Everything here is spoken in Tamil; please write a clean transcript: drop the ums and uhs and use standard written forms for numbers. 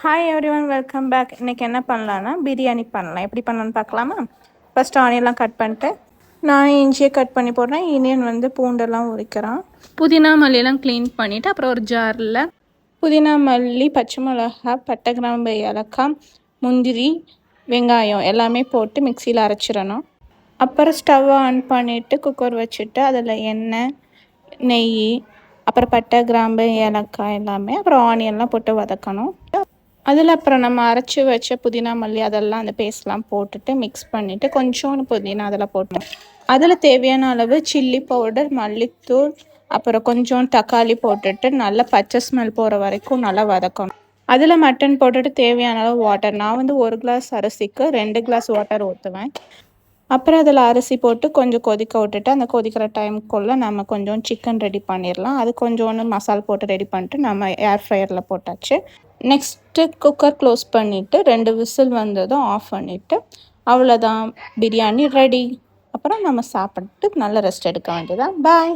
Hi everyone, welcome back. இன்றைக்கி என்ன பண்ணலான்னா பிரியாணி பண்ணலாம். எப்படி பண்ணலான்னு பார்க்கலாமா? ஃபஸ்ட்டு ஆனியன்லாம் கட் பண்ணிட்டு நான் இஞ்சியை கட் பண்ணி போடுறேன். இனியன் பூண்டெல்லாம் உரிக்கிறேன். புதினா மல்லியெல்லாம் க்ளீன் பண்ணிவிட்டு அப்புறம் ஒரு ஜாரில் புதினா மல்லி, பச்சை மிளகா, பட்டை, கிராம்பு, ஏலக்காய், முந்திரி, வெங்காயம் எல்லாமே போட்டு மிக்சியில் அரைச்சிடணும். அப்புறம் ஸ்டவ் ஆன் பண்ணிவிட்டு குக்கர் வச்சுட்டு அதில் எண்ணெய், நெய், அப்புறம் பட்டை, கிராம்பு, ஏலக்காய் எல்லாமே, அப்புறம் ஆனியன்லாம் போட்டு வதக்கணும். அதில் அப்புறம் நம்ம அரைச்சி வச்ச புதினா மல்லி அதெல்லாம் அந்த பேஸ்ட்லாம் போட்டுட்டு மிக்ஸ் பண்ணிவிட்டு கொஞ்சோண்டு புதினா அதில் போட்டணும். அதில் தேவையான அளவு சில்லி பவுடர், மல்லித்தூள், அப்புறம் கொஞ்சம் தக்காளி போட்டுட்டு நல்லா பச்சை ஸ்மெல் போகிற வரைக்கும் நல்லா வதக்கணும். அதில் மட்டன் போட்டுட்டு தேவையான அளவு வாட்டர், நான் 1 கிளாஸ் அரிசிக்கு 2 கிளாஸ் வாட்டர் ஊற்றுவேன். அப்புறம் அதில் அரிசி போட்டு கொஞ்சம் கொதிக்க விட்டுட்டு அந்த கொதிக்கிற டைமுக்குள்ளே நம்ம கொஞ்சம் சிக்கன் ரெடி பண்ணிடலாம். அது கொஞ்சோண்டு மசாலா போட்டு ரெடி பண்ணிட்டு நம்ம ஏர் ஃப்ரையரில் போட்டாச்சு. நெக்ஸ்ட்டு குக்கர் க்ளோஸ் பண்ணிவிட்டு 2 விசில் வந்ததும் ஆஃப் பண்ணிவிட்டு அவ்வளோதான், பிரியாணி ரெடி. அப்புறம் நம்ம சாப்பிட்டு நல்ல ரெஸ்ட் எடுக்க வேண்டியதான். பாய்.